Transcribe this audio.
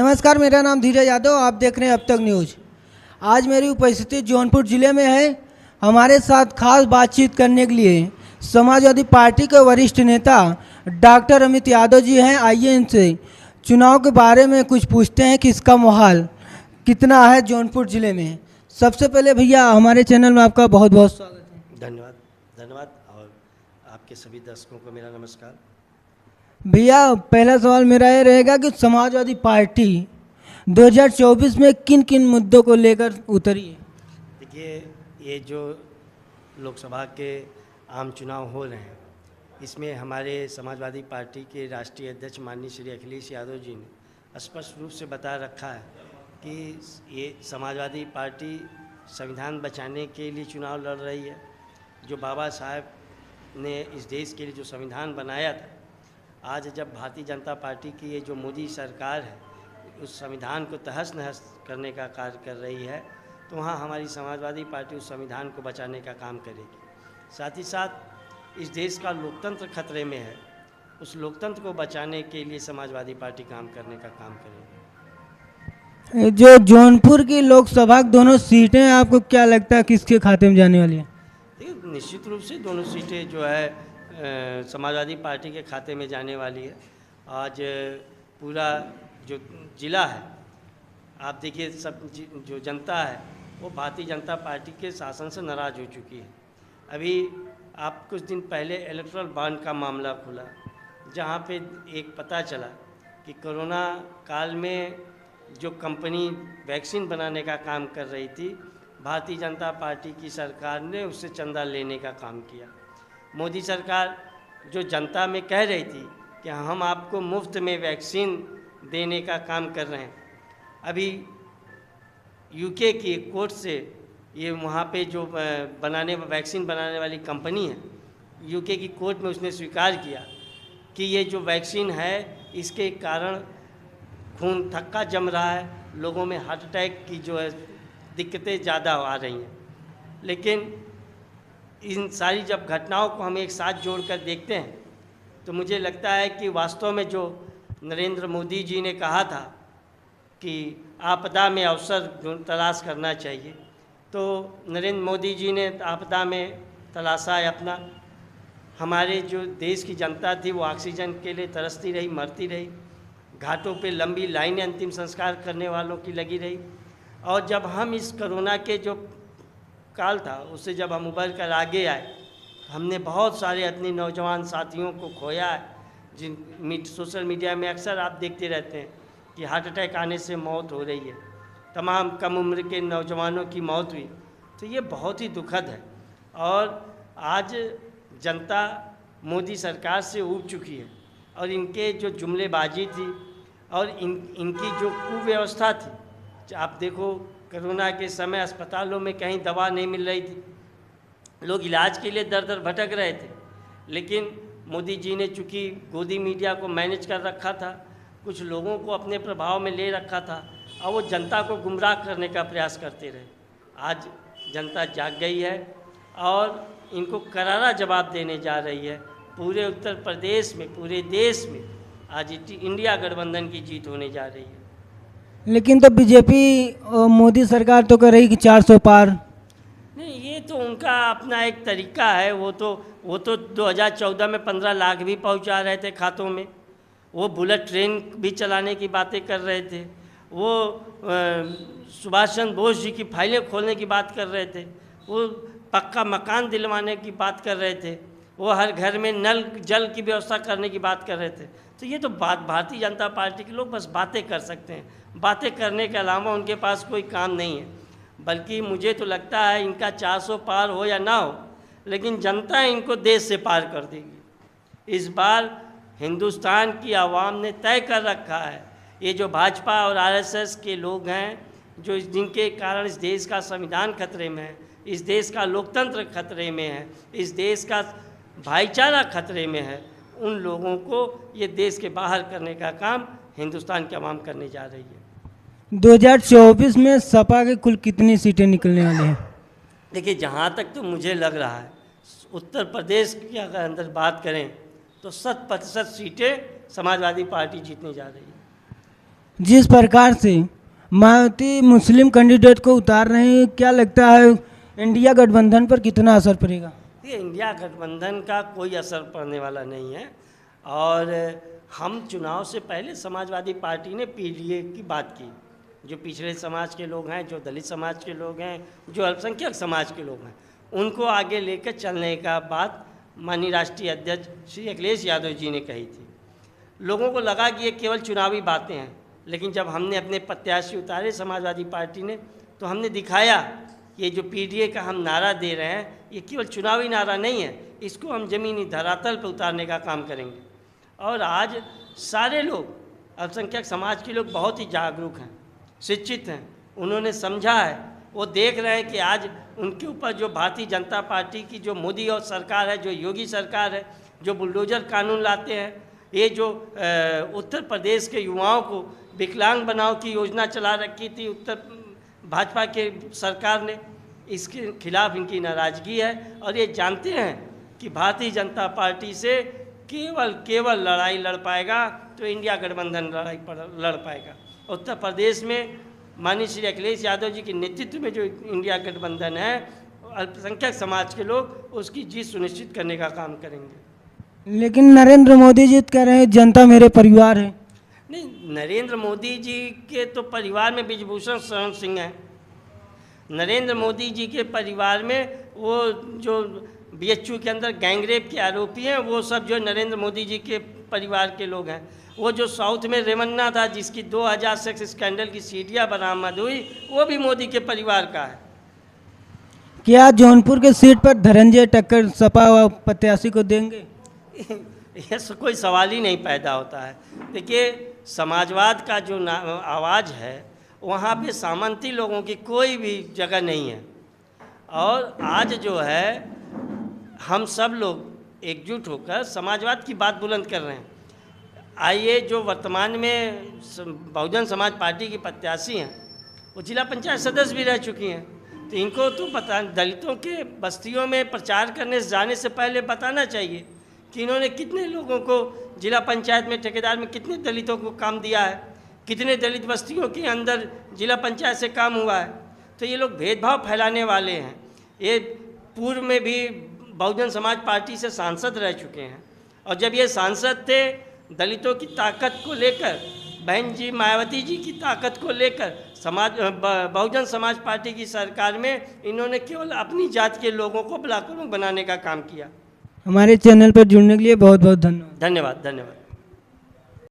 नमस्कार, मेरा नाम धीरज यादव। आप देख रहे हैं अब तक न्यूज़। आज मेरी उपस्थिति जौनपुर ज़िले में है। हमारे साथ खास बातचीत करने के लिए समाजवादी पार्टी के वरिष्ठ नेता डॉक्टर अमित यादव जी हैं। आइए इनसे चुनाव के बारे में कुछ पूछते हैं कि इसका माहौल कितना है जौनपुर ज़िले में। सबसे पहले भैया, हमारे चैनल में आपका बहुत बहुत स्वागत है। धन्यवाद और आपके सभी दर्शकों को मेरा नमस्कार। भैया, पहला सवाल मेरा ये रहेगा कि समाजवादी पार्टी 2024 में किन किन मुद्दों को लेकर उतरी है? देखिए, ये जो लोकसभा के आम चुनाव हो रहे हैं, इसमें हमारे समाजवादी पार्टी के राष्ट्रीय अध्यक्ष माननीय श्री अखिलेश यादव जी ने स्पष्ट रूप से बता रखा है कि ये समाजवादी पार्टी संविधान बचाने के लिए चुनाव लड़ रही है। जो बाबा साहब ने इस देश के लिए जो संविधान बनाया था, आज जब भारतीय जनता पार्टी की ये जो मोदी सरकार है उस संविधान को तहस नहस करने का कार्य कर रही है, तो वहाँ हमारी समाजवादी पार्टी उस संविधान को बचाने का काम करेगी। साथ ही साथ इस देश का लोकतंत्र खतरे में है, उस लोकतंत्र को बचाने के लिए समाजवादी पार्टी काम करने का काम करेगी। जो जौनपुर की लोकसभा की दोनों सीटें, आपको क्या लगता है किसके खाते में जाने वाली है? देखिए, निश्चित रूप से दोनों सीटें जो है समाजवादी पार्टी के खाते में जाने वाली है। आज पूरा जो ज़िला है, आप देखिए, सब जो जनता है वो भारतीय जनता पार्टी के शासन से नाराज़ हो चुकी है। अभी आप कुछ दिन पहले इलेक्टोरल बॉन्ड का मामला खुला, जहाँ पे एक पता चला कि कोरोना काल में जो कंपनी वैक्सीन बनाने का काम कर रही थी, भारतीय जनता पार्टी की सरकार ने उससे चंदा लेने का काम किया। मोदी सरकार जो जनता में कह रही थी कि हम आपको मुफ्त में वैक्सीन देने का काम कर रहे हैं, अभी यूके की कोर्ट से ये वहाँ पे जो वैक्सीन बनाने वाली कंपनी है, यूके की कोर्ट में उसने स्वीकार किया कि ये जो वैक्सीन है इसके कारण खून थक्का जम रहा है, लोगों में हार्ट अटैक की जो है दिक्कतें ज़्यादा आ रही हैं। लेकिन इन सारी जब घटनाओं को हम एक साथ जोड़कर देखते हैं तो मुझे लगता है कि वास्तव में जो नरेंद्र मोदी जी ने कहा था कि आपदा में अवसर तलाश करना चाहिए, तो नरेंद्र मोदी जी ने आपदा में तलाशा है अपना। हमारे जो देश की जनता थी वो ऑक्सीजन के लिए तरसती रही, मरती रही, घाटों पे लंबी लाइनें अंतिम संस्कार करने वालों की लगी रही। और जब हम इस कोरोना के जो काल था उससे जब हम उभर कर आगे आए, हमने बहुत सारे अपने नौजवान साथियों को खोया है, जिन सोशल मीडिया में अक्सर आप देखते रहते हैं कि हार्ट अटैक आने से मौत हो रही है, तमाम कम उम्र के नौजवानों की मौत हुई। तो ये बहुत ही दुखद है और आज जनता मोदी सरकार से ऊब चुकी है और इनके जो जुमलेबाजी थी और इनकी जो कुव्यवस्था थी। आप देखो, कोरोना के समय अस्पतालों में कहीं दवा नहीं मिल रही थी, लोग इलाज के लिए दर दर भटक रहे थे, लेकिन मोदी जी ने चूँकि गोदी मीडिया को मैनेज कर रखा था, कुछ लोगों को अपने प्रभाव में ले रखा था और वो जनता को गुमराह करने का प्रयास करते रहे। आज जनता जाग गई है और इनको करारा जवाब देने जा रही है। पूरे उत्तर प्रदेश में, पूरे देश में आज इंडिया गठबंधन की जीत होने जा रही है। लेकिन तो बीजेपी मोदी सरकार तो कर रही कि 400 पार। नहीं, ये तो उनका अपना एक तरीका है। वो तो 2014 में 15 लाख भी पहुंचा रहे थे खातों में। वो बुलेट ट्रेन भी चलाने की बातें कर रहे थे। वो सुभाष चंद्र बोस जी की फाइलें खोलने की बात कर रहे थे। वो पक्का मकान दिलवाने की बात कर रहे थे। वो हर घर में नल जल की व्यवस्था करने की बात कर रहे थे। तो ये तो बात भारतीय जनता पार्टी के लोग बस बातें कर सकते हैं, बातें करने के अलावा उनके पास कोई काम नहीं है। बल्कि मुझे तो लगता है इनका 400 पार हो या ना हो, लेकिन जनता इनको देश से पार कर देगी। इस बार हिंदुस्तान की आवाम ने तय कर रखा है, ये जो भाजपा और आरएसएस के लोग हैं, जो जिनके कारण इस देश का संविधान खतरे में है, इस देश का लोकतंत्र खतरे में है, इस देश का भाईचारा खतरे में है, उन लोगों को ये देश के बाहर करने का काम हिंदुस्तान की आवाम करने जा रही है। 2024 में सपा के कुल कितनी सीटें निकलने वाली हैं? देखिए, जहाँ तक तो मुझे लग रहा है उत्तर प्रदेश की अगर अंदर बात करें तो 100% सीटें समाजवादी पार्टी जीतने जा रही है। जिस प्रकार से मायावती मुस्लिम कैंडिडेट को उतार रहे हैं, क्या लगता है इंडिया गठबंधन पर कितना असर पड़ेगा? ये इंडिया गठबंधन का कोई असर पड़ने वाला नहीं है। और हम चुनाव से पहले समाजवादी पार्टी ने पीडीए की बात की। जो पिछड़े समाज के लोग हैं, जो दलित समाज के लोग हैं, जो अल्पसंख्यक समाज के लोग हैं, उनको आगे लेकर चलने का बात माननीय राष्ट्रीय अध्यक्ष श्री अखिलेश यादव जी ने कही थी। लोगों को लगा कि ये केवल चुनावी बातें हैं, लेकिन जब हमने अपने प्रत्याशी उतारे समाजवादी पार्टी ने, तो हमने दिखाया ये जो पीडीए का हम नारा दे रहे हैं, ये केवल चुनावी नारा नहीं है, इसको हम ज़मीनी धरातल पर उतारने का काम करेंगे। और आज सारे लोग, अल्पसंख्यक समाज के लोग बहुत ही जागरूक हैं, शिक्षित हैं, उन्होंने समझा है, वो देख रहे हैं कि आज उनके ऊपर जो भारतीय जनता पार्टी की जो मोदी और सरकार है, जो योगी सरकार है, जो बुलडोजर कानून लाते हैं, ये जो उत्तर प्रदेश के युवाओं को विकलांग बनाओ की योजना चला रखी थी उत्तर भाजपा के सरकार ने, इसके खिलाफ इनकी नाराज़गी है। और ये जानते हैं कि भारतीय जनता पार्टी से केवल लड़ाई लड़ पाएगा तो इंडिया गठबंधन लड़ पाएगा। उत्तर प्रदेश में माननीय श्री अखिलेश यादव जी के नेतृत्व में जो इंडिया गठबंधन है, अल्पसंख्यक समाज के लोग उसकी जीत सुनिश्चित करने का काम करेंगे। लेकिन नरेंद्र मोदी जी कह रहे हैं जनता मेरे परिवार है। नहीं, नरेंद्र मोदी जी के तो परिवार में ब्रिजभूषण शरण सिंह हैं। नरेंद्र मोदी जी के परिवार में वो जो बीएचयू के अंदर गैंगरेप के आरोपी हैं, वो सब जो नरेंद्र मोदी जी के परिवार के लोग हैं। वो जो साउथ में रेवन्ना था, जिसकी 2000 सेक्स स्कैंडल की सीडियाँ बरामद हुई, वो भी मोदी के परिवार का है। क्या जौनपुर के सीट पर धनंजय टक्कर सपा प्रत्याशी को देंगे? यह कोई सवाल ही नहीं पैदा होता है। देखिए, समाजवाद का जो आवाज़ है, वहाँ पे सामंती लोगों की कोई भी जगह नहीं है। और आज जो है हम सब लोग एकजुट होकर समाजवाद की बात बुलंद कर रहे हैं। आइए, जो वर्तमान में बहुजन समाज पार्टी की प्रत्याशी हैं, वो जिला पंचायत सदस्य भी रह चुकी हैं, तो इनको तो पता, दलितों के बस्तियों में प्रचार करने से जाने से पहले बताना चाहिए कि इन्होंने कितने लोगों को जिला पंचायत में, ठेकेदार में कितने दलितों को काम दिया है, कितने दलित बस्तियों के अंदर जिला पंचायत से काम हुआ है। तो ये लोग भेदभाव फैलाने वाले हैं। ये पूर्व में भी बहुजन समाज पार्टी से सांसद रह चुके हैं, और जब ये सांसद थे, दलितों की ताकत को लेकर, बहन जी मायावती जी की ताकत को लेकर बहुजन समाज पार्टी की सरकार में इन्होंने केवल अपनी जात के लोगों को ब्लॉकों में बनाने का काम किया। हमारे चैनल पर जुड़ने के लिए बहुत बहुत धन्यवाद। धन्यवाद।